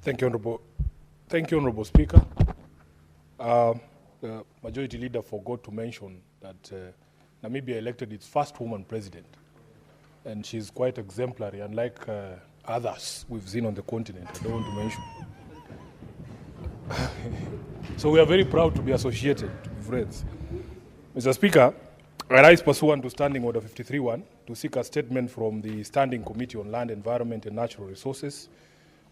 Thank you, Honorable. Thank you, Honorable Speaker. The Majority Leader forgot to mention that Namibia elected its first woman president, and she's quite exemplary, unlike others we've seen on the continent. I don't want to mention. So we are very proud to be associated, to be friends. Mr. Speaker, I rise pursuant to Standing Order 53-1 to seek a statement from the Standing Committee on Land, Environment and Natural Resources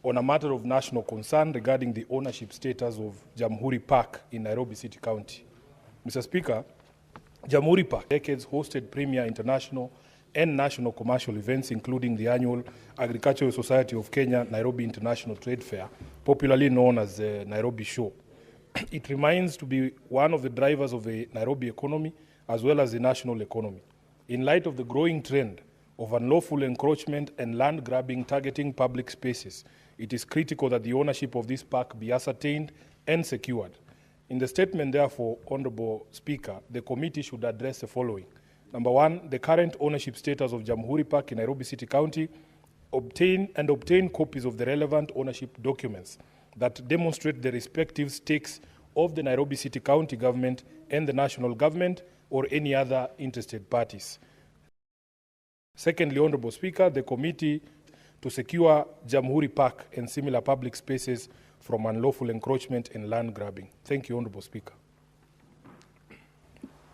on a matter of national concern regarding the ownership status of JAMHURI Park in Nairobi City County. Mr. Speaker, JAMHURI Park decades hosted premier international and national commercial events, including the annual Agricultural Society of Kenya Nairobi International Trade Fair, popularly known as the Nairobi Show. It remains to be one of the drivers of the Nairobi economy as well as the national economy. In light of the growing trend of unlawful encroachment and land grabbing targeting public spaces, it is critical that the ownership of this park be ascertained and secured. In the statement, therefore, Honorable Speaker, the committee should address the following. Number one, the current ownership status of JAMHURI Park in Nairobi City County, obtain copies of the relevant ownership documents that demonstrate the respective stakes of the Nairobi City County government and the national government or any other interested parties. Secondly, Honorable Speaker, the committee to secure JAMHURI Park and similar public spaces from unlawful encroachment and land grabbing. Thank you, Honorable Speaker.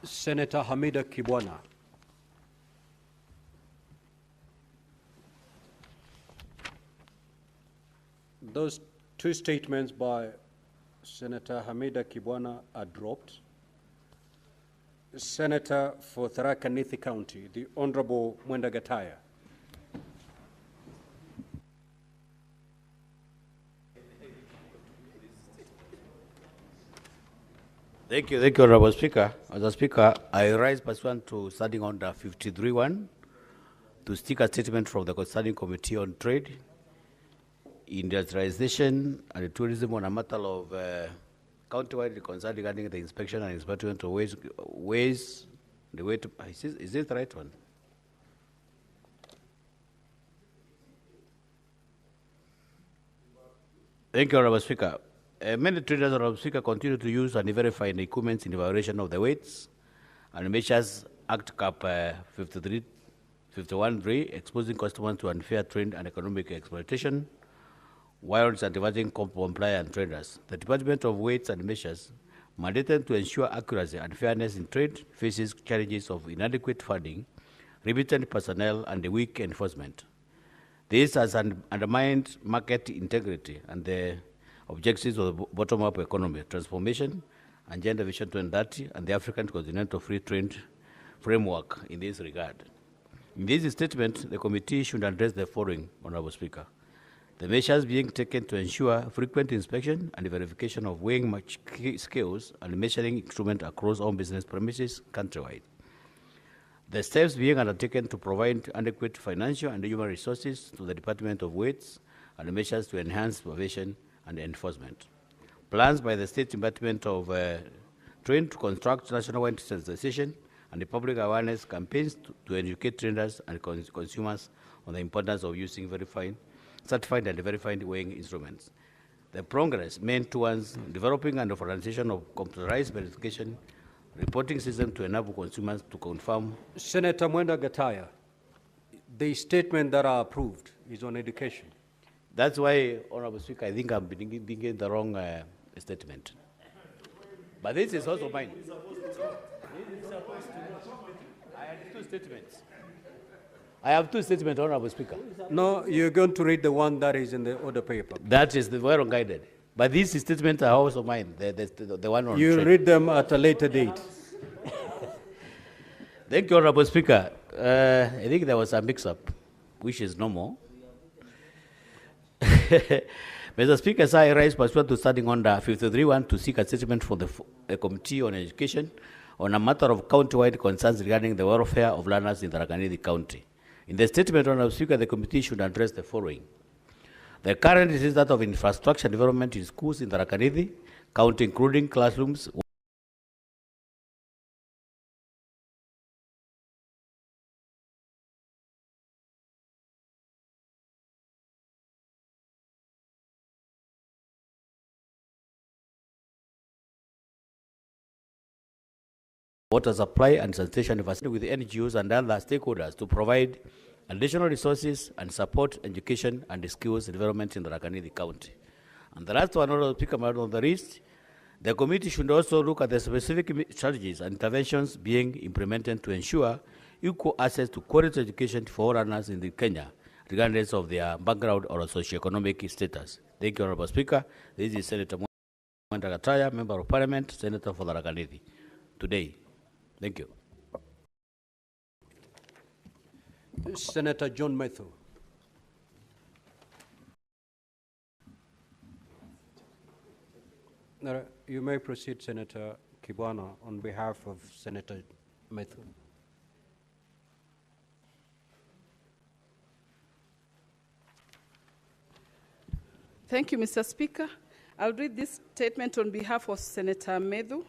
Senator Hamida Kibwana. Those two statements by Senator Hamida Kibwana are dropped. Senator for Tharaka Nithi County, the Honorable Mwenda Gataya. Thank you, Honorable Speaker. As a Speaker, I rise pursuant to Standing Order 53-1 to seek a statement from the Concerning Committee on Trade, Industrialization and Tourism on a matter of county-wide concern regarding the inspection and inspection of ways, the way to, is this the right one? Thank you, Honorable Speaker. Many traders, Honorable Speaker, continue to use and verify equipment in violation of the Weights and Measures Act Cap 51.3, exposing customers to unfair trade and economic exploitation, while disadvantaging compliant traders. The Department of Weights and Measures, mandated to ensure accuracy and fairness in trade, faces challenges of inadequate funding, remittent personnel, and weak enforcement. This has undermined market integrity and the objectives of the bottom-up economy transformation, Agenda Vision 2030, and the African Continental Free Trade Framework in this regard. In this statement, the committee should address the following, Honorable Speaker. The measures being taken to ensure frequent inspection and verification of weighing scales and measuring instruments across all business premises countrywide. The steps being undertaken to provide adequate financial and human resources to the Department of Weights and measures to enhance supervision and enforcement. Plans by the State Department of Trade to construct nationwide sensitization and the public awareness campaigns to educate traders and consumers on the importance of using certified and verified weighing instruments. The progress made towards developing and organization of computerized verification reporting system to enable consumers to confirm. Senator Mwenda Gataya, the statement that are approved is on education. That's why, Honorable Speaker, I think I'm beginning the wrong statement. But this is also mine. This is supposed to. I have two statements. I have two statements, Honorable Speaker. No, you're going to read the one that is in the order paper. That is the word guided. But these statements are also mine, the one on you trade. Read them at a later date. Thank you, Honorable Speaker. I think there was a mix-up, which is normal. Mr. Speaker, sir, I rise pursuant to Standing Order 53-1 to seek a statement from the Committee on Education on a matter of county-wide concerns regarding the welfare of learners in Tharaka Nithi County. In the statement, Honorable Speaker, the committee should address the following. The current is that of infrastructure development in schools in Tharaka Nithi County, including classrooms, water supply and sanitation facility with NGOs and other stakeholders to provide additional resources and support education and skills development in the Tharaka County. And the last one, Honorable Speaker, on the list, the committee should also look at the specific strategies and interventions being implemented to ensure equal access to quality education for all learners in Kenya, regardless of their background or socioeconomic status. Thank you, Honorable Speaker. This is Senator Mwenda, Member of Parliament, Senator for Tharaka Nithi. Today. Thank you. Senator John Mathew. You may proceed, Senator Kibwana, on behalf of Senator Mathew. Thank you, Mr. Speaker. I'll read this statement on behalf of Senator Mathew.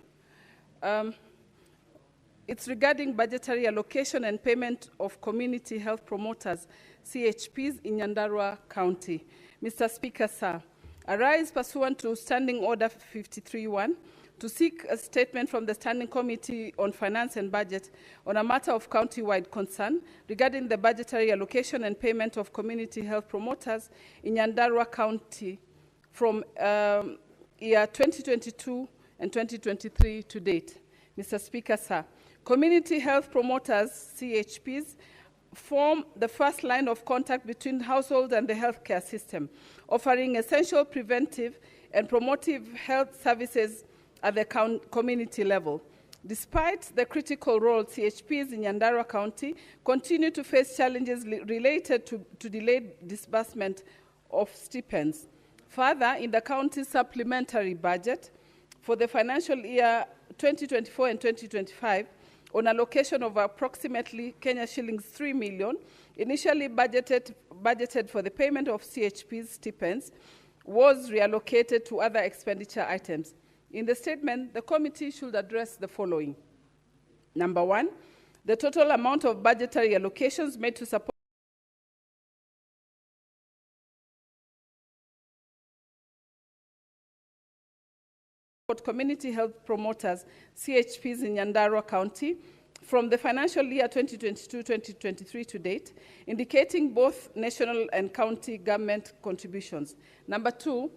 It's regarding budgetary allocation and payment of community health promoters, CHPs, in Nyandarua County. Mr. Speaker, sir, I rise pursuant to Standing Order 53-1 to seek a statement from the Standing Committee on Finance and Budget on a matter of county-wide concern regarding the budgetary allocation and payment of community health promoters in Nyandarua County from year 2022 and 2023 to date. Mr. Speaker, sir, community health promoters, CHPs, form the first line of contact between households and the healthcare system, offering essential preventive and promotive health services at the community level. Despite the critical role, CHPs in Nyandarua County continue to face challenges related to delayed disbursement of stipends. Further, in the county's supplementary budget for the financial year 2024 and 2025, on allocation of approximately Kenya shillings 3 million, initially budgeted for the payment of CHP's stipends, was reallocated to other expenditure items. In the statement, the committee should address the following. Number one, the total amount of budgetary allocations made to support community health promoters, CHPs, in Nyandarua County from the financial year 2022-2023 to date, indicating both national and county government contributions. Number two,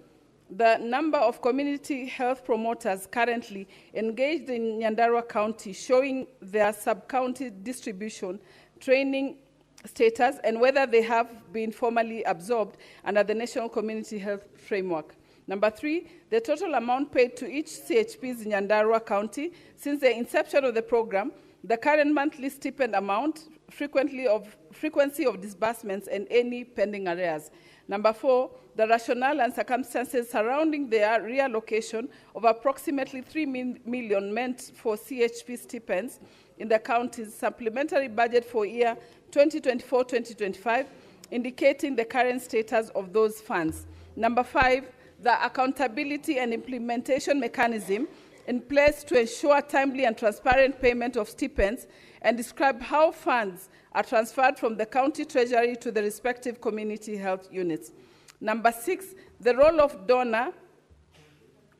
the number of community health promoters currently engaged in Nyandarua County, showing their sub-county distribution, training status, and whether they have been formally absorbed under the National Community Health Framework. Number three, the total amount paid to each CHPs in Nyandarua County since the inception of the program, the current monthly stipend amount, frequency of disbursements, and any pending arrears. Number four, the rationale and circumstances surrounding the reallocation of approximately 3 million meant for CHP stipends in the county's supplementary budget for year 2024-2025, indicating the current status of those funds. Number five, the accountability and implementation mechanism in place to ensure timely and transparent payment of stipends, and describe how funds are transferred from the county treasury to the respective community health units. Number six, the role of donor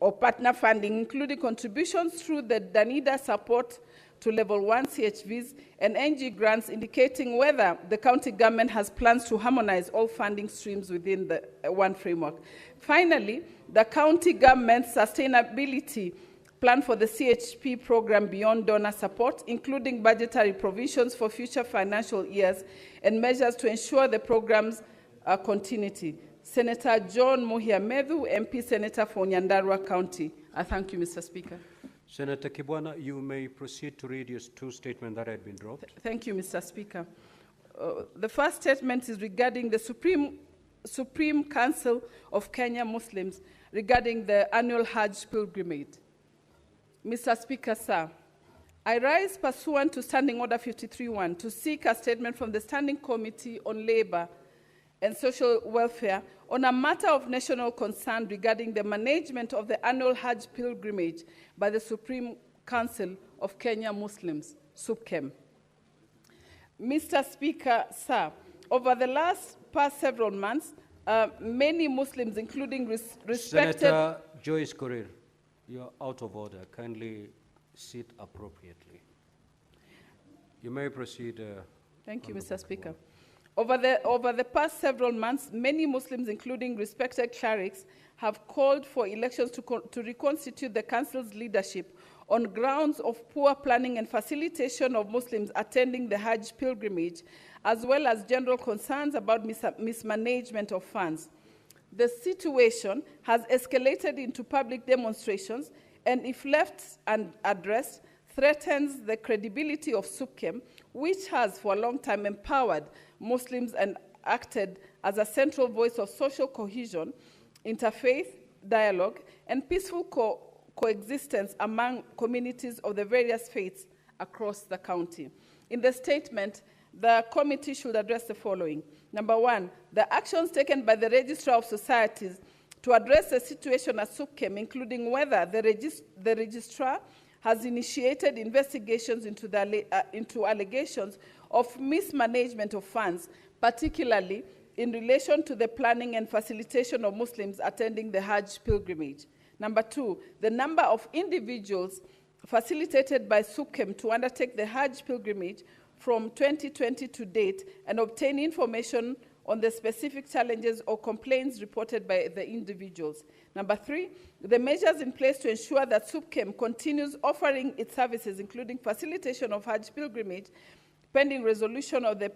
or partner funding, including contributions through the Danida support to level 1 CHVs and NG grants, indicating whether the county government has plans to harmonize all funding streams within the one framework. Finally, the county government's sustainability plan for the CHP program beyond donor support, including budgetary provisions for future financial years and measures to ensure the program's continuity. Senator John Muhia Mathew, MP Senator for Nyandarua County. I thank you, Mr. Speaker. Senator Kibwana, you may proceed to read your two statements that had been dropped. Thank you, Mr. Speaker. The first statement is regarding the Supreme Council of Kenya Muslims regarding the annual Hajj pilgrimage. Mr. Speaker, sir, I rise pursuant to Standing Order 53-1 to seek a statement from the Standing Committee on Labor and Social Welfare on a matter of national concern regarding the management of the annual Hajj pilgrimage by the Supreme Council of Kenya Muslims, SUPKEM. Mr. Speaker, sir, over the past several months, many Muslims, including respected... Senator Joyce Korir, you're out of order. Kindly sit appropriately. You may proceed. Thank you, Mr. Speaker. Over the past several months, many Muslims, including respected clerics, have called for elections to reconstitute the Council's leadership on grounds of poor planning and facilitation of Muslims attending the Hajj pilgrimage, as well as general concerns about mismanagement of funds. The situation has escalated into public demonstrations, and if left unaddressed, threatens the credibility of SUPKEM, which has for a long time empowered Muslims and acted as a central voice of social cohesion, interfaith dialogue, and peaceful coexistence among communities of the various faiths across the county. In the statement, the committee should address the following. Number one, the actions taken by the Registrar of Societies to address the situation at SUPKEM, including whether the registrar has initiated investigations into allegations of mismanagement of funds, particularly in relation to the planning and facilitation of Muslims attending the Hajj pilgrimage. Number two, the number of individuals facilitated by SUPKEM to undertake the Hajj pilgrimage from 2020 to date and obtain information on the specific challenges or complaints reported by the individuals. Number three, the measures in place to ensure that SUPKEM continues offering its services, including facilitation of Hajj pilgrimage, pending resolution of the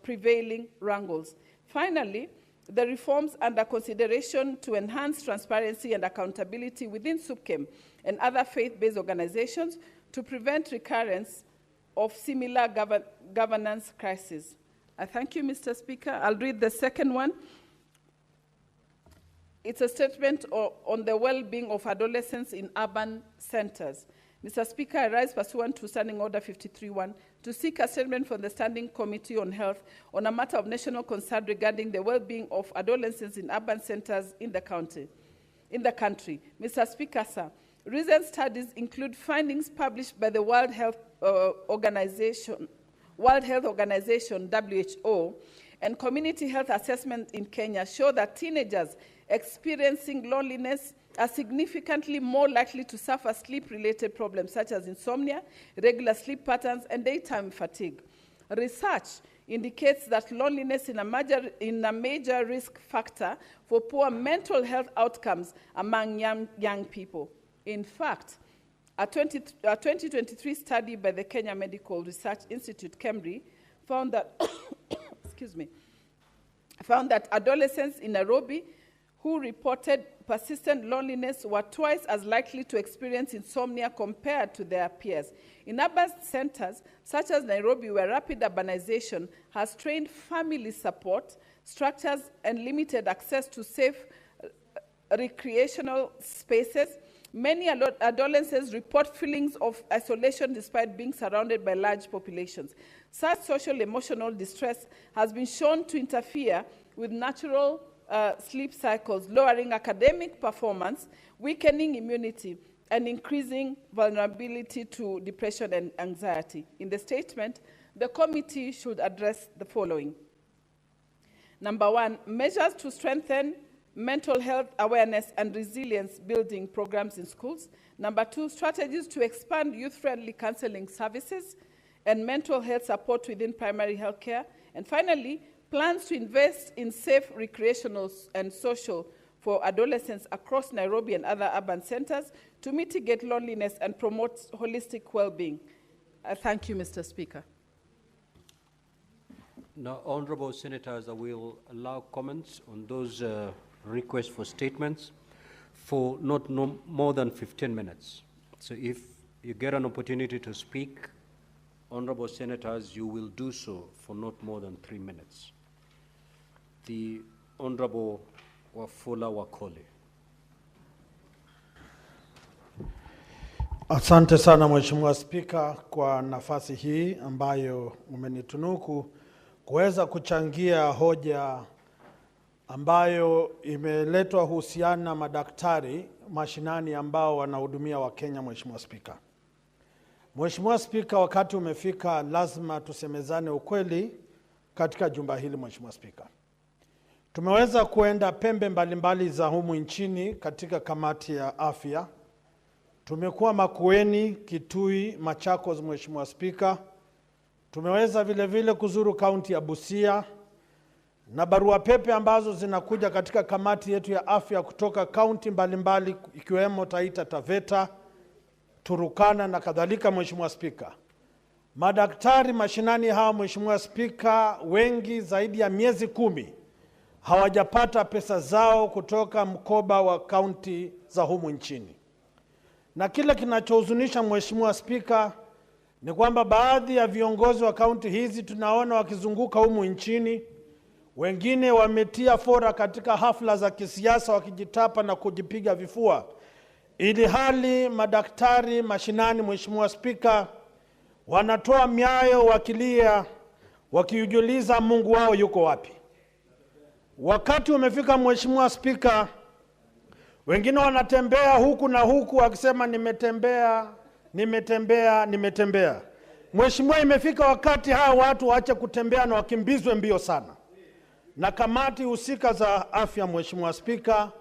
prevailing wrangles. Finally, the reforms under consideration to enhance transparency and accountability within SUPKEM and other faith-based organizations to prevent recurrence of similar governance crises. I thank you, Mr. Speaker. I'll read the second one. It's a statement on the well-being of adolescents in urban centers. Mr. Speaker, I rise pursuant to Standing Order 53.1 to seek a statement from the Standing Committee on Health on a matter of national concern regarding the well-being of adolescents in urban centers in the country. Mr. Speaker, sir, recent studies include findings published by the World Health Organization, WHO, and Community Health Assessment in Kenya show that teenagers experiencing loneliness are significantly more likely to suffer sleep-related problems such as insomnia, irregular sleep patterns, and daytime fatigue. Research indicates that loneliness is a major risk factor for poor mental health outcomes among young people. In fact, a 2023 study by the Kenya Medical Research Institute, KEMRI, found that, found that adolescents in Nairobi who reported persistent loneliness were twice as likely to experience insomnia compared to their peers. In urban centers, such as Nairobi, where rapid urbanization has strained family support structures and limited access to safe recreational spaces, many adolescents report feelings of isolation despite being surrounded by large populations. Such social emotional distress has been shown to interfere with natural sleep cycles, lowering academic performance, weakening immunity, and increasing vulnerability to depression and anxiety. In the statement, the committee should address the following. Number one, measures to strengthen mental health awareness and resilience building programs in schools. Number two, strategies to expand youth-friendly counseling services and mental health support within primary health care. And finally, plans to invest in safe recreational and social for adolescents across Nairobi and other urban centers to mitigate loneliness and promote holistic well-being. I thank you, Mr. Speaker. Now, honorable senators, I will allow comments on those requests for statements for not more than 15 minutes. So if you get an opportunity to speak, honorable senators, you will do so for not more than 3 minutes. The Honorable Wafula Wakoli. Asante sana Mheshimiwa Spika kwa nafasi hii ambayo umenitunuku kuweza kuchangia hoja ambayo imeletwa husiana na madaktari mashinani ambao wanahudumia Wakenya. Mheshimiwa Spika, Mheshimiwa Spika, wakati umefika lazima tusemezane ukweli katika jumba hili. Mheshimiwa Spika, tumeweza kuenda pembe mbalimbali za humu nchini katika kamati ya afya. Tumekuwa Makueni, Kitui, Machakos, Mheshimiwa Spika. Tumeweza vile vile kuzuru kaunti ya Busia, na barua pepe ambazo zinakuja katika kamati yetu ya afya kutoka kaunti mbalimbali ikiwemo Taita Taveta, Turukana na kadhalika. Mheshimiwa Spika, madaktari mashinani hawa, Mheshimiwa Spika, wengi zaidi ya miezi 10 hawajapata pesa zao kutoka mkoba wa kaunti za humu nchini. Na kile kinachohuzunisha Mheshimiwa Spika ni kwamba baadhi ya viongozi wa kaunti hizi tunaona wakizunguka humu nchini, wengine wametia fora katika hafla za kisiasa wakijitapa na kujipiga vifua, ili hali madaktari mashinani, Mheshimiwa Spika, wanatoa miayo wakilia, wakiujuliza Mungu wao yuko wapi. Wakati umefika Mheshimiwa Spika, wengine wanatembea huku na huku wakisema nimetembea. Mheshimiwa, imefika wakati hawa watu waache kutembea na wakimbizwe mbio sana. Na kamati husika za afya, Mheshimiwa Spika,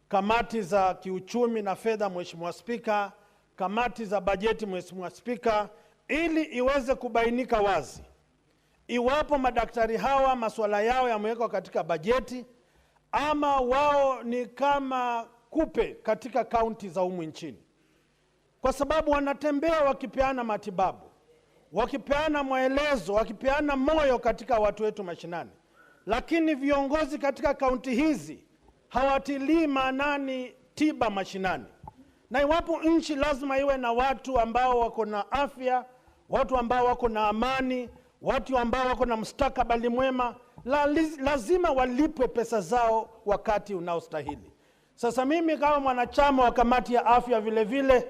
kamati za kiuchumi na fedha, Mheshimiwa Spika, kamati za bajeti, Mheshimiwa Spika, ili iweze kubainika wazi iwapo madaktari hawa masuala yao yamewekwa katika bajeti ama wao ni kama kupe katika kaunti za humu nchini. Kwa sababu wanatembea wakipeana matibabu, wakipeana maelezo, wakipeana moyo katika watu wetu mashinani. Lakini viongozi katika kaunti hizi hawatilii maanani tiba mashinani. Na iwapo nchi lazima iwe na watu ambao wako na afya, watu ambao wako na amani, watu ambao wako na mustakabali mwema, lazima walipwe pesa zao wakati unaostahili. Sasa mimi kama mwanachama wa kamati ya afya vile vile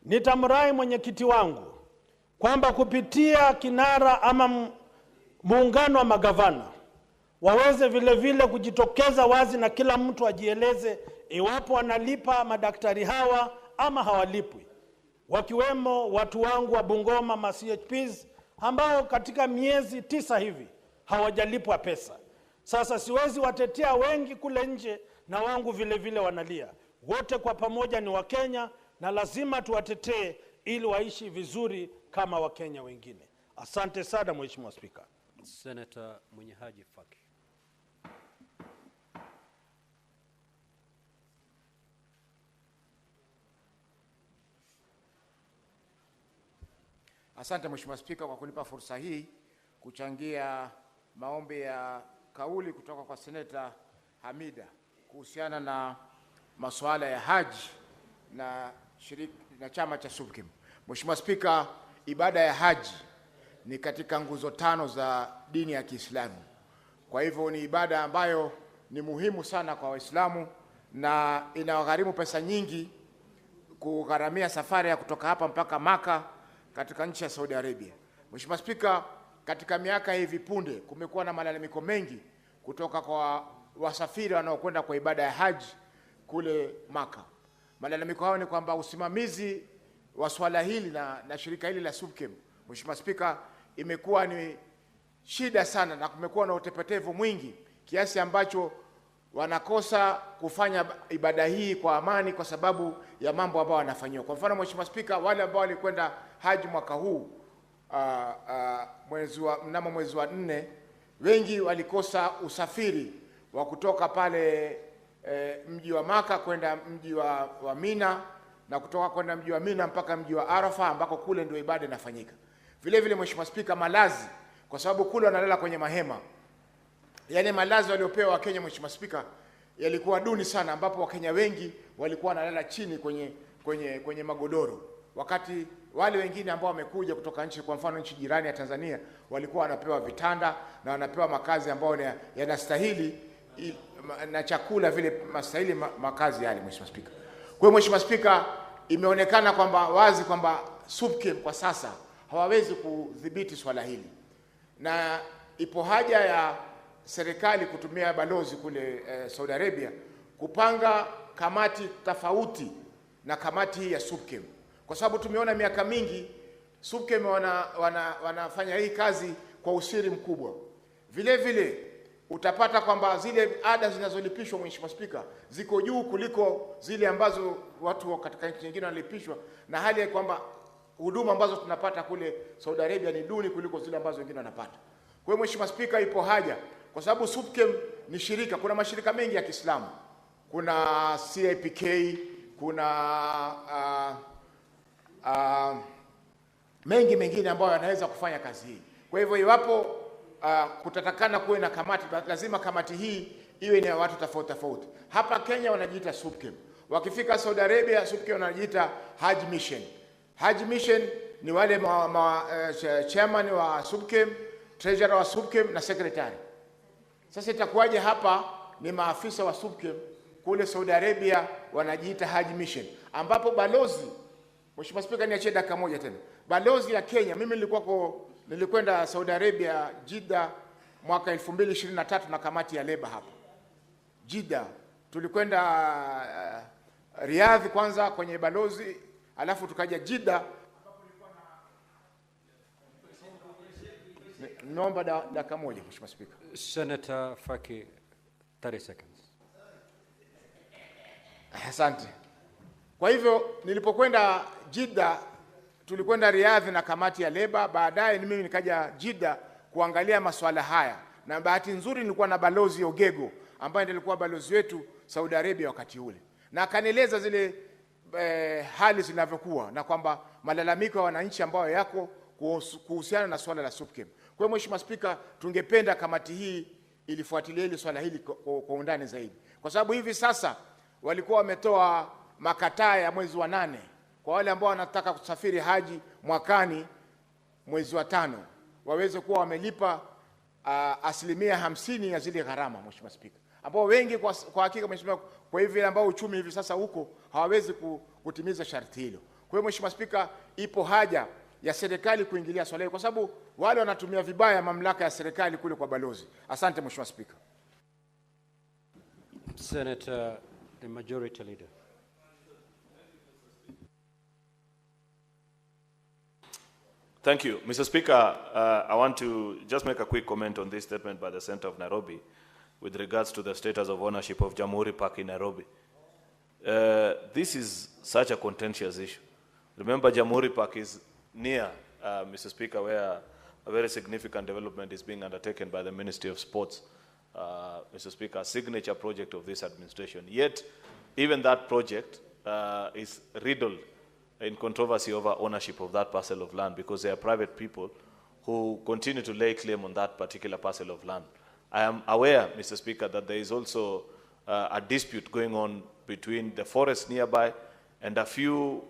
nitamrai mwenyekiti wangu kwamba kupitia kinara ama muungano wa magavana waweze vile vile kujitokeza wazi na kila mtu ajieleze iwapo wanalipa madaktari hawa ama hawalipwi, wakiwemo watu wangu wa Bungoma ma CHPs ambao katika miezi 9 hivi hawajalipwa pesa. Sasa siwezi watetea wengi kule nje na wangu vile vile wanalia. Wote kwa pamoja ni Wakenya na lazima tuwatetee ili waishi vizuri kama Wakenya wengine. Asante sana Mheshimiwa Spika. Senator Munyahaji Faki. Asante Mheshimiwa Spika kwa kunipa fursa hii kuchangia maombi ya kauli kutoka kwa Seneta Hamida kuhusiana na masuala ya haji na chama cha SUPKEM. Mheshimiwa Spika, ibada ya haji ni katika nguzo 5 za dini ya Kiislamu. Kwa hivyo ni ibada ambayo ni muhimu sana kwa Waislamu na inagharimu pesa nyingi kugharamia safari ya kutoka hapa mpaka Maka katika nchi ya Saudi Arabia. Mheshimiwa Spika, katika miaka hivi punde kumekuwa na malalamiko mengi kutoka kwa wasafiri wanaokwenda kwa ibada ya haji kule Maka. Malalamiko hao ni kwamba usimamizi wa swala hili na shirika hili la SUPKEM, Mheshimiwa Spika, imekuwa ni shida sana na kumekuwa na utepetevu mwingi kiasi ambacho wanakosa kufanya ibada hii kwa amani kwa sababu ya mambo ambayo wanafanywa. Kwa mfano Mheshimiwa Spika, wale ambao walikwenda haji mwaka huu mnamo mwezi wa 4, wengi walikosa usafiri wa kutoka pale mji wa Maka kwenda mji wa Mina na kutoka kwenda mji wa Mina mpaka mji wa Arafa ambako kule ndio ibada inafanyika. Vile vile Mheshimiwa Spika, malazi, kwa sababu kule wanalala kwenye mahema. Yale malazi waliopewa Wakenya Mheshimiwa Spika yalikuwa duni sana, ambapo Wakenya wengi walikuwa wanalala chini kwenye magodoro, wakati wale wengine ambao wamekuja kutoka nchi, kwa mfano nchi jirani ya Tanzania, walikuwa wanapewa vitanda na wanapewa makazi ambayo yanastahili na chakula vile mastahili makazi yale Mheshimiwa Spika. Kwa hiyo Mheshimiwa Spika, imeonekana kwamba wazi kwamba SUPKEM kwa sasa hawawezi kudhibiti swala hili, na ipo haja ya serikali kutumia balozi kule Saudi Arabia kupanga kamati tofauti na kamati hii ya SUPKEM, kwa sababu tumeona miaka mingi SUPKEM wanafanya hii kazi kwa usiri mkubwa. Vile vile utapata kwamba zile ada zinazolipishwa Mheshimiwa Spika ziko juu kuliko zile ambazo watu katika nchi nyingine wanalipishwa, na hali ya kwamba huduma ambazo tunapata kule Saudi Arabia ni duni kuliko zile ambazo wengine wanapata. Kwa hiyo Mheshimiwa Spika, ipo haja, kwa sababu SUPKEM ni shirika, kuna mashirika mengi ya Kiislamu, kuna CIPK, kuna mengi mengine ambayo yanaweza kufanya kazi hii. Kwa hivyo iwapo kutatakana kuwe na kamati, lazima kamati hii iwe ni watu tofauti tofauti. Hapa Kenya wanajiita SUPKEM, wakifika Saudi Arabia SUPKEM wanajiita Hajj Mission. Hajj Mission ni wale chairman wa SUPKEM, treasurer wa SUPKEM na secretary. Sasa itakuwaje hapa ni maafisa wa SUPKEM, kule Saudi Arabia wanajiita Hajj Mission, ambapo balozi, Mheshimiwa Spika, niachie dakika moja tena, balozi ya Kenya, mimi nilikwenda Saudi Arabia Jeddah mwaka 2023 na kamati ya leba hapa Jeddah. Tulikwenda Riyadh kwanza kwenye balozi, alafu tukaja Jeddah. Naomba dakika moja Mheshimiwa Spika. Senator Faki, 30 seconds. Asante. Kwa hivyo nilipokwenda Jeddah, tulikwenda Riyadh na kamati ya leba, baadaye mimi nikaja Jeddah kuangalia masuala haya, na bahati nzuri nilikuwa na balozi Ogego ambaye ndiye alikuwa balozi wetu Saudi Arabia wakati ule, na akanieleza zile hali zinavyokuwa na kwamba malalamiko ya wananchi ambayo yako kuhusiana na swala la SUPKEM. Kwa hiyo Mheshimiwa Spika, tungependa kamati hii ilifuatilia hili swala hili kwa undani zaidi, kwa sababu hivi sasa walikuwa wametoa makataa ya mwezi wa 8 kwa wale ambao wanataka kusafiri haji mwakani mwezi wa 5 waweze kuwa wamelipa asilimia 50 ya zile gharama, Mheshimiwa Spika, ambao wengi kwa hakika Mheshimiwa, kwa hivi ambao uchumi hivi sasa huko hawawezi kutimiza sharti hilo. Kwa hiyo Mheshimiwa Spika, ipo haja ya serikali kuingilia swala hili, kwa sababu wale wanatumia vibaya mamlaka ya serikali kule kwa balozi. Asante Mheshimiwa Spika. Senator, the Majority Leader. Thank you. Mr. Speaker, I want to just make a quick comment on this statement by the Centre of Nairobi with regards to the status of ownership of JAMHURI Park in Nairobi. This is such a contentious issue. Remember, JAMHURI Park is near, Mr. Speaker, where a very significant development is being undertaken by the Ministry of Sports, Mr. Speaker, a signature project of this administration. Yet, even that project is riddled in controversy over ownership of that parcel of land, because there are private people who continue to lay claim on that particular parcel of land. I am aware, Mr. Speaker, that there is also a dispute going on between the forest nearby and a few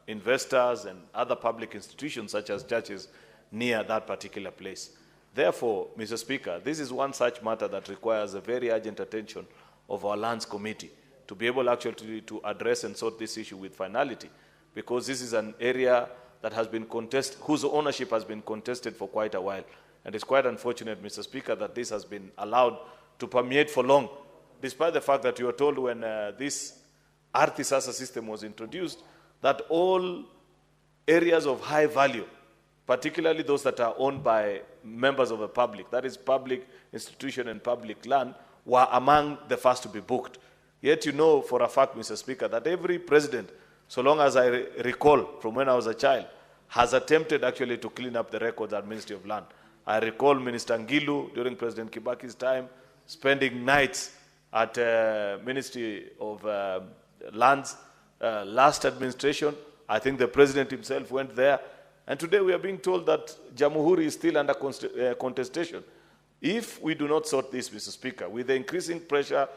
investors and other public institutions such as churches near that particular place. Therefore, Mr. Speaker, this is one such matter that requires a very urgent attention of our Lands Committee to be able actually to address and sort this issue with finality, because this is an area that has been contested, whose ownership has been contested for quite a while. And it's quite unfortunate, Mr. Speaker, that this has been allowed to permeate for long, despite the fact that you were told when this Arthi-Sasa system was introduced that all areas of high value, particularly those that are owned by members of the public, that is public institution and public land, were among the first to be booked. Yet you know for a fact, Mr. Speaker, that every president, so long as I recall from when I was a child, has attempted actually to clean up the records at Ministry of Land. I recall Minister Ngilu during President Kibaki's time spending nights at Ministry of Lands. Last administration, I think the president himself went there. And today we are being told that JAMHURI is still under contestation. If we do not sort this, Mr. Speaker, with the increasing pressure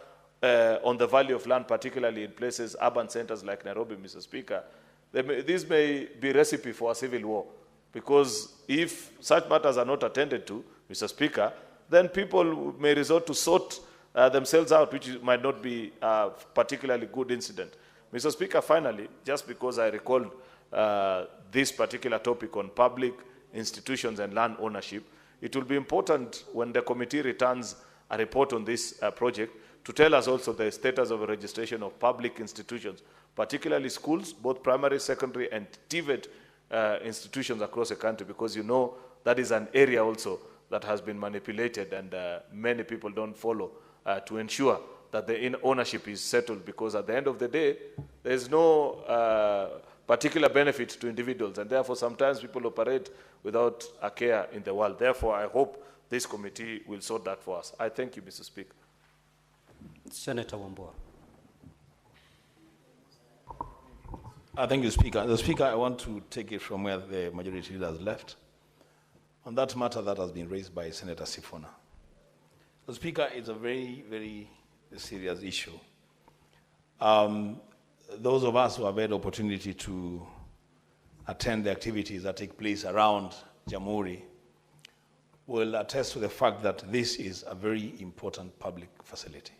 on the value of land, particularly in places, urban centers like Nairobi, Mr. Speaker, this may be a recipe for a civil war. Because if such matters are not attended to, Mr. Speaker, then people may resort to sort themselves out, which might not be a particularly good incident. Mr. Speaker, finally, just because I recalled this particular topic on public institutions and land ownership, it will be important when the committee returns a report on this project to tell us also the status of registration of public institutions, particularly schools, both primary, secondary, and TVET institutions across the country, because you know that is an area also that has been manipulated and many people don't follow to ensure that the ownership is settled, because at the end of the day, there is no particular benefit to individuals, and therefore sometimes people operate without a care in the world. Therefore, I hope this committee will sort that for us. I thank you, Mr. Speaker. Senator Wambua. Thank you, Speaker. The Speaker, I want to take it from where the majority leader has left on that matter that has been raised by Senator Sifuna. The Speaker, it's a very, very serious issue. Those of us who have had the opportunity to attend the activities that take place around JAMHURI will attest to the fact that this is a very important public facility.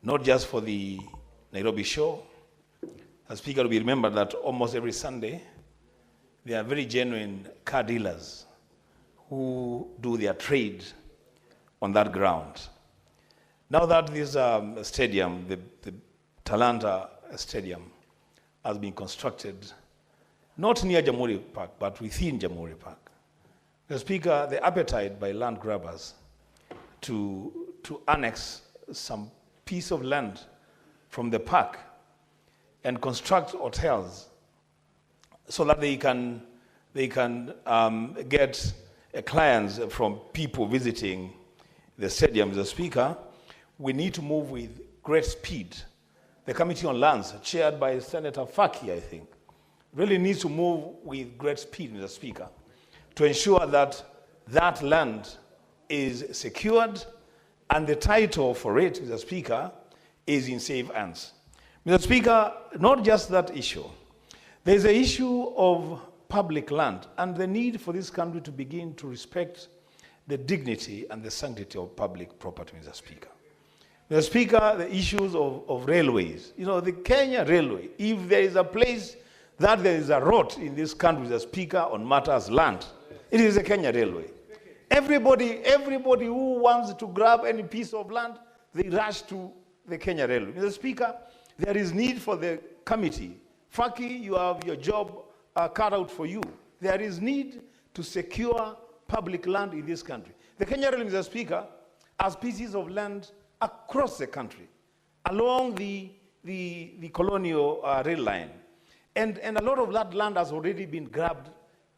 Not just for the Nairobi show. As Speaker, we remember that almost every Sunday, there are very genuine car dealers who do their trade on that ground. Now that this stadium, the Talanta Stadium, has been constructed, not near JAMHURI Park, but within JAMHURI Park, the Speaker, the appetite by land grabbers to annex some piece of land from the park and construct hotels so that they can get clients from people visiting the stadium. The Speaker, we need to move with great speed. The Committee on Lands, chaired by Senator Faki, I think, really needs to move with great speed, Mr. Speaker, to ensure that that land is secured and the title for it, Mr. Speaker, is in safe hands. Mr. Speaker, not just that issue. There's an issue of public land and the need for this country to begin to respect the dignity and the sanctity of public property, Mr. Speaker. Mr. Speaker, the issues of railways. You know, the Kenya Railway, if there is a place that there is a rot in this country, Mr. Speaker, on matters land, it is the Kenya Railway. Everybody who wants to grab any piece of land, they rush to the Kenya Railway. Mr. Speaker, there is need for the committee. Faki, you have your job cut out for you. There is need to secure public land in this country. The Kenya Railway, Mr. Speaker, has pieces of land across the country, along the colonial rail line. And a lot of that land has already been grabbed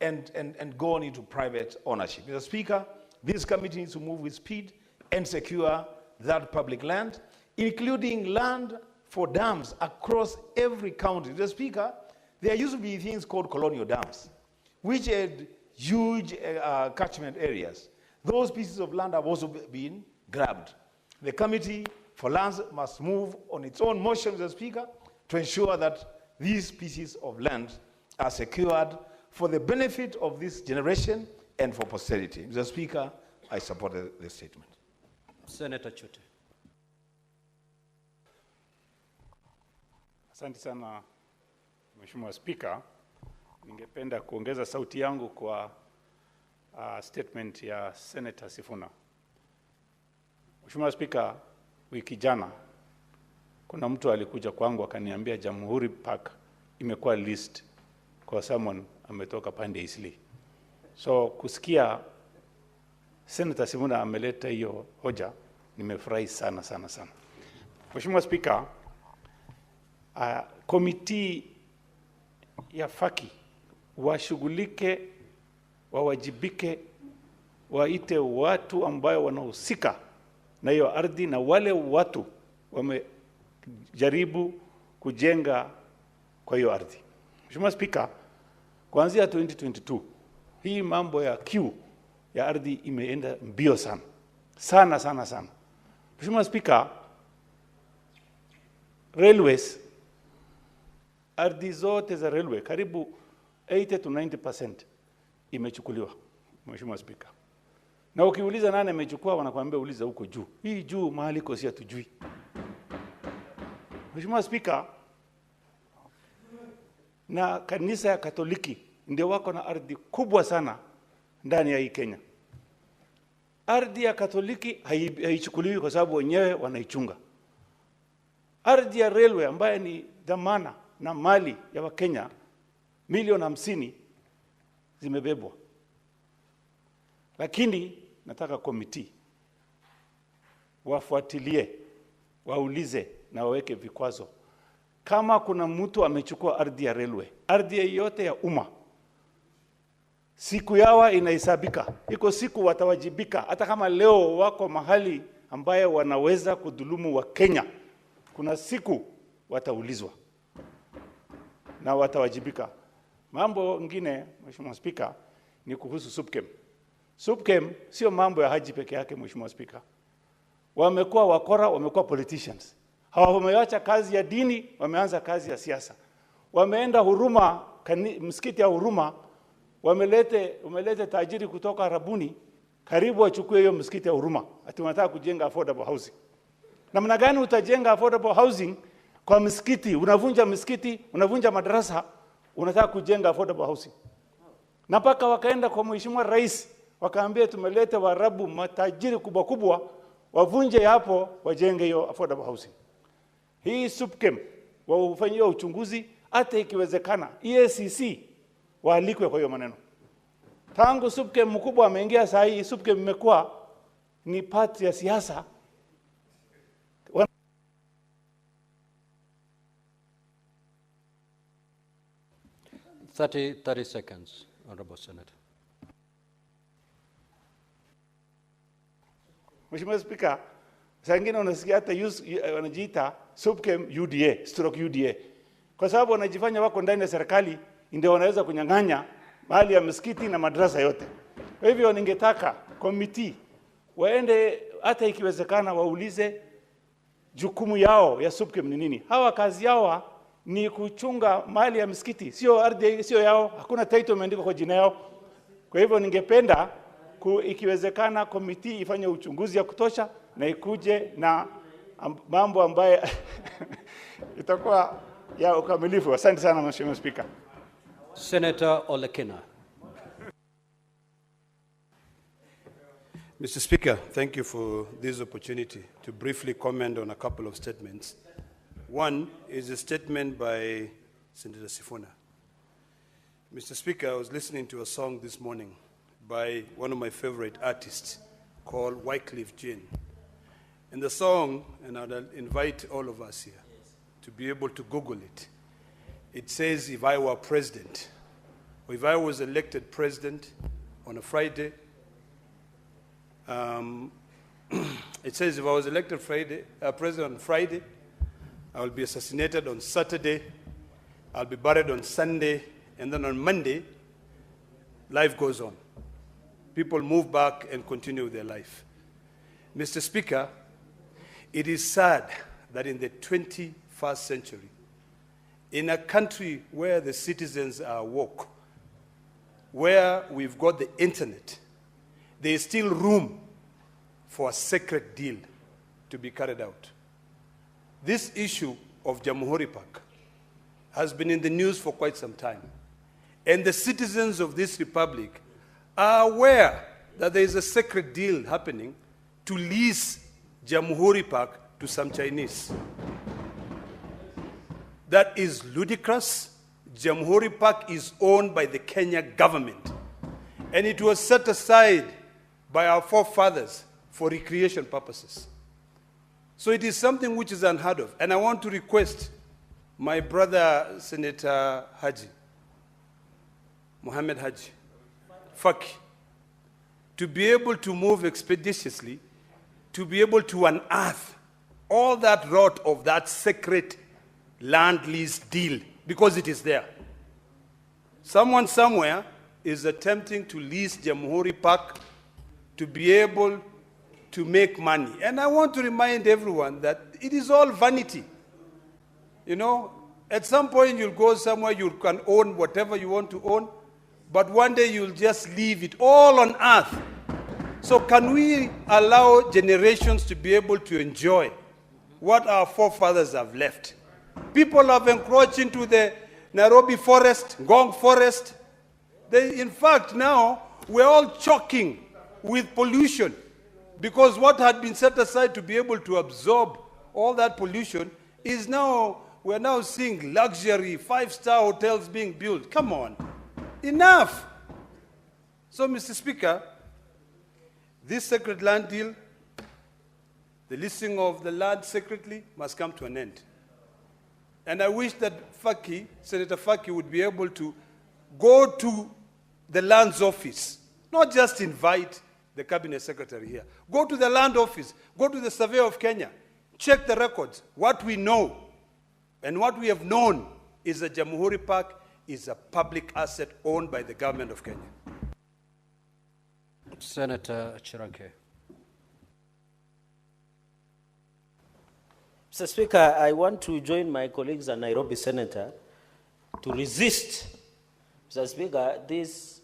and gone into private ownership. Mr. Speaker, this committee needs to move with speed and secure that public land, including land for dams across every county. Mr. Speaker, there used to be things called colonial dams, which had huge catchment areas. Those pieces of land have also been grabbed. The Committee for Lands must move on its own motion, Mr. Speaker, to ensure that these pieces of land are secured for the benefit of this generation and for posterity. Mr. Speaker, I support the statement. Senator Chute. Asante sana, Mheshimiwa Speaker. Ningependa kuongeza sauti yangu kwa statement ya Senator Sifuna. Mheshimiwa Speaker, wiki jana kuna mtu alikuja kwangu akaniambia JAMHURI Park imekuwa list kwa someone ametoka pande Isli. So kusikia Senator Sifuna ameleta hiyo hoja, nimefurahi sana sana sana. Mheshimiwa Speaker, komiti ya Faki washughulike, wawajibike, waite watu ambao wanahusika na hiyo ardhi na wale watu wamejaribu kujenga kwa hiyo ardhi. Mheshimiwa Speaker, kuanzia 2022 hii mambo ya queue ya ardhi imeenda mbio sana. Sana sana sana. Mheshimiwa Speaker, railways, ardhi zote za railway karibu 80 to 90% imechukuliwa, Mheshimiwa Speaker. Na ukiuliza nani amechukua, wanakuambia uliza huko juu. Hii juu mahali kosi hatujui. Mheshimiwa Speaker, na kanisa ya Katoliki ndio wako na ardhi kubwa sana ndani ya hii Kenya. Ardhi ya Katoliki haichukuliwi kwa sababu wenyewe wanaichunga. Ardhi ya railway ambayo ni dhamana na mali ya Wakenya milioni 50 zimebebwa. Lakini nataka komiti wafuatilie, waulize na waweke vikwazo kama kuna mtu amechukua ardhi ya railway, ardhi yote ya umma, siku yao inahesabika. Iko siku watawajibika, hata kama leo wako mahali ambaye wanaweza kudhulumu wa Kenya. Kuna siku wataulizwa na watawajibika. Mambo mengine, Mheshimiwa Spika, ni kuhusu SUPKEM. SUPKEM sio mambo ya Haji peke yake, Mheshimiwa Spika. Wamekuwa wakora, wamekuwa politicians. Hawameacha kazi ya dini, wameanza kazi ya siasa. Wameenda Huruma, msikiti ya Huruma, wamelete tajiri kutoka Arabuni, karibu wachukue hiyo msikiti ya Huruma. Ati wanataka kujenga affordable housing. Namna gani utajenga affordable housing kwa msikiti? Unavunja msikiti, unavunja madarasa, unataka kujenga affordable housing. Na mpaka wakaenda kwa Mheshimiwa Rais, wakaambia tumeleta Waarabu matajiri kubwa kubwa, wavunje hapo, wajenge hiyo affordable housing. Hii SUPKEM wafanyie uchunguzi, hata ikiwezekana EACC waalikwe kwa hiyo maneno. Tangu SUPKEM mkubwa ameingia saa hii, SUPKEM imekuwa ni party ya siasa. 30 seconds, Honorable Senator. Mheshimiwa Spika, saa ingine unasikia hata wanajiita SUPKEM UDA, kwa sababu wanajifanya wako ndani ya serikali, ndio wanaweza kunyang'anya mahali ya msikiti na madrasa yote. Kwa hivyo ningetaka committee waende, hata ikiwezekana waulize jukumu yao ya SUPKEM ni nini. Hawa kazi yao ni kuchunga mali ya msikiti, sio ardhi, sio yao, hakuna title imeandikwa kwa jina yao. Kwa hivyo ningependa ikiwezekana committee ifanye uchunguzi ya kutosha na ikuje na mambo ambaye itakuwa ya ukamilifu. Asante sana Mheshimiwa Speaker. Senator Olekina. Mr. Speaker, thank you for this opportunity to briefly comment on a couple of statements. One is a statement by Senator Sifuna. Mr. Speaker, I was listening to a song this morning by one of my favorite artists called Wycliffe Jean. In the song, and I'll invite all of us here to be able to Google it, it says, if I were president, or if I was elected president on a Friday, it says if I was elected president on Friday, I will be assassinated on Saturday, I'll be buried on Sunday, and then on Monday, life goes on. People move back and continue their life. Mr. Speaker, it is sad that in the 21st century, in a country where the citizens are woke, where we've got the internet, there is still room for a sacred deal to be carried out. This issue of JAMHURI Park has been in the news for quite some time. And the citizens of this republic are aware that there is a sacred deal happening to lease JAMHURI Park to some Chinese. That is ludicrous. JAMHURI Park is owned by the Kenya government. And it was set aside by our forefathers for recreation purposes. So it is something which is unheard of. And I want to request my brother, Senator Haji, Mohammed Haji, Faki, to be able to move expeditiously, to be able to unearth all that rot of that sacred land lease deal, because it is there. Someone somewhere is attempting to lease JAMHURI Park to be able to make money. And I want to remind everyone that it is all vanity. You know, at some point you'll go somewhere, you can own whatever you want to own, but one day you'll just leave it all on earth. So can we allow generations to be able to enjoy what our forefathers have left? People have encroached into the Nairobi forest, Ngong forest. In fact, now we're all choking with pollution, because what had been set aside to be able to absorb all that pollution is now, we're now seeing luxury, 5-star hotels being built. Come on, enough. So, Mr. Speaker, this sacred land deal, the leasing of the land secretly, must come to an end. And I wish that Senator Faki would be able to go to the lands office, not just invite the cabinet secretary here. Go to the land office, go to the survey of Kenya, check the records. What we know and what we have known is that JAMHURI Park is a public asset owned by the government of Kenya. Senator Chiranke. Mr. Speaker, I want to join my colleagues and Nairobi Senator to resist, Mr. Speaker, this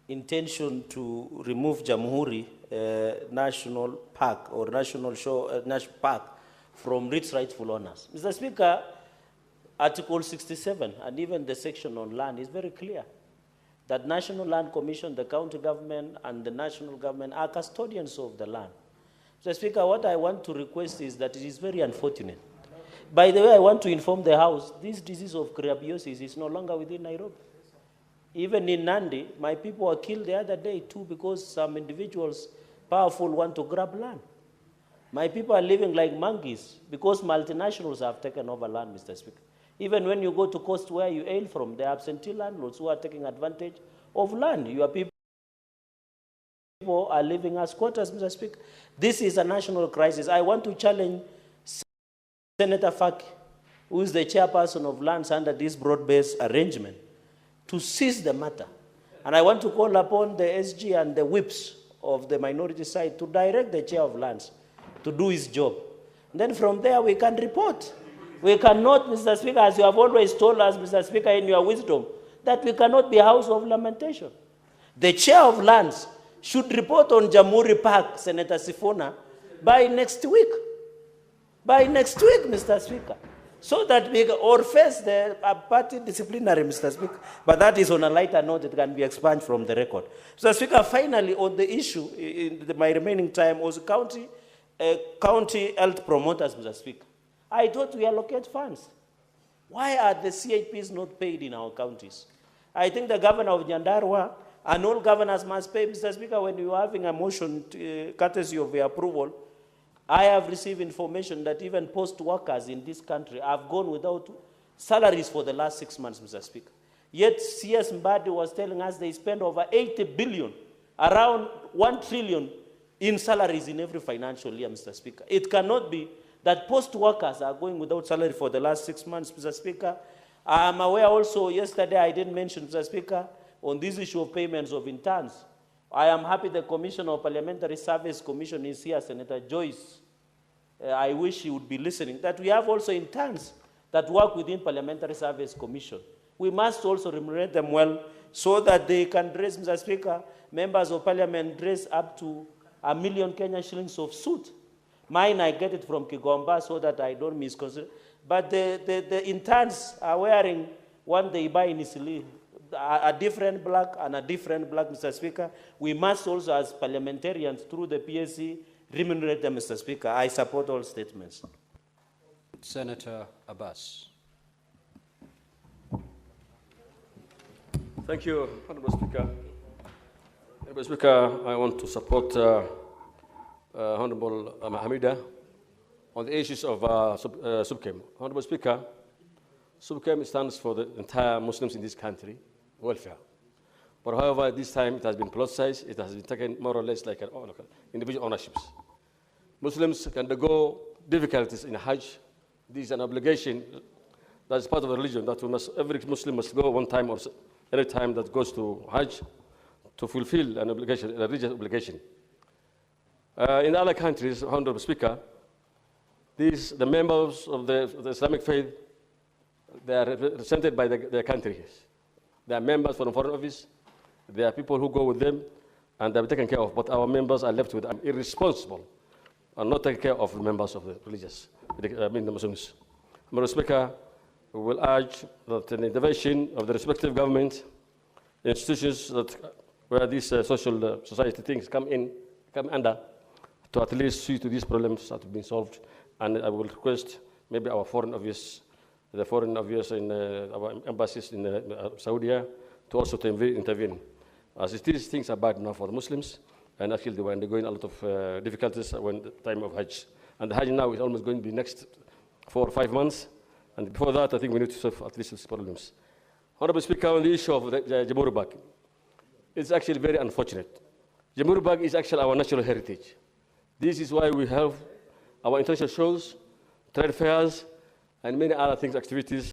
intention to remove JAMHURI National Park or National Park from its rightful owners. Mr. Speaker, Article 67 and even the section on land is very clear that National Land Commission, the county government, and the national government are custodians of the land. Mr. Speaker, what I want to request is that it is very unfortunate. By the way, I want to inform the House, this disease of crabiosis is no longer within Nairobi. Even in Nandi, my people were killed the other day too because some individuals, powerful, want to grab land. My people are living like monkeys because multinationals have taken over land, Mr. Speaker. Even when you go to coast where you hail from, there are absentee landlords who are taking advantage of land. Your people are living as squatters, Mr. Speaker. This is a national crisis. I want to challenge Senator Faki, who is the chairperson of lands under this broad-based arrangement, to seize the matter. And I want to call upon the SG and the whips of the minority side to direct the chair of lands to do his job. And then from there we can report. We cannot, Mr. Speaker, as you have always told us, Mr. Speaker, in your wisdom, that we cannot be a house of lamentation. The chair of lands should report on JAMHURI Park, Senator Sifuna, by next week. By next week, Mr. Speaker. So that we, or face the party disciplinary, Mr. Speaker. But that is on a lighter note, it can be expunged from the record. Mr. Speaker, finally, on the issue, in my remaining time, was county health promoters, Mr. Speaker. I thought we allocate funds. Why are the CHPs not paid in our counties? I think the governor of Nyandarua and all governors must pay, Mr. Speaker, when you are having a motion courtesy of your approval. I have received information that even post workers in this country have gone without salaries for the last 6 months, Mr. Speaker. Yet CS Mbadi was telling us they spend over 80 billion, around 1 trillion in salaries in every financial year, Mr. Speaker. It cannot be that post workers are going without salary for the last 6 months, Mr. Speaker. I am aware also, yesterday I did mention, Mr. Speaker, on this issue of payments of interns. I am happy the Commissioner of Parliamentary Service Commission is here, Senator Joyce. I wish he would be listening, that we have also interns that work within Parliamentary Service Commission. We must also remunerate them well so that they can dress, Mr. Speaker, members of Parliament dress up to 1 million Kenya shillings of suit. Mine, I get it from Kigomba so that I don't misconstrue. But the interns are wearing one they buy in Italy, a different black and a different black, Mr. Speaker. We must also, as parliamentarians, through the PSC, remunerate them, Mr. Speaker. I support all statements. Senator Abbas. Thank you, Honorable Speaker. Honorable Speaker, I want to support Honorable Hamida on the issues of SUBKEM. Honorable Speaker, SUBKEM stands for the entire Muslims in this country, welfare. But however, this time it has been politicized, it has been taken more or less like an individual ownerships. Muslims can undergo difficulties in Hajj. This is an obligation that is part of the religion that every Muslim must go one time or any time that goes to Hajj to fulfill an obligation, a religious obligation. In other countries, Honorable Speaker, the members of the Islamic faith, they are represented by their countries. They are members from the Foreign Office. There are people who go with them, and they are taken care of. But our members are left with irresponsible and not taking care of the members of the religious, the Muslims. Honorable Speaker, we will urge that an intervention of the respective government institutions that where these social society things come under, to at least see to these problems that have been solved. And I will request maybe our foreign office, the foreign office in our embassies in Saudi, to also intervene. As it is, things are bad now for the Muslims, and actually they were undergoing a lot of difficulties when the time of Hajj. And the Hajj now is almost going to be next 4 or 5 months, And before that, I think we need to solve at least these problems. Honorable Speaker, on the issue of the JAMHURI bag, it's actually very unfortunate. JAMHURI bag is actually our national heritage. This is why we have our international shows, trade fairs, and many other things, activities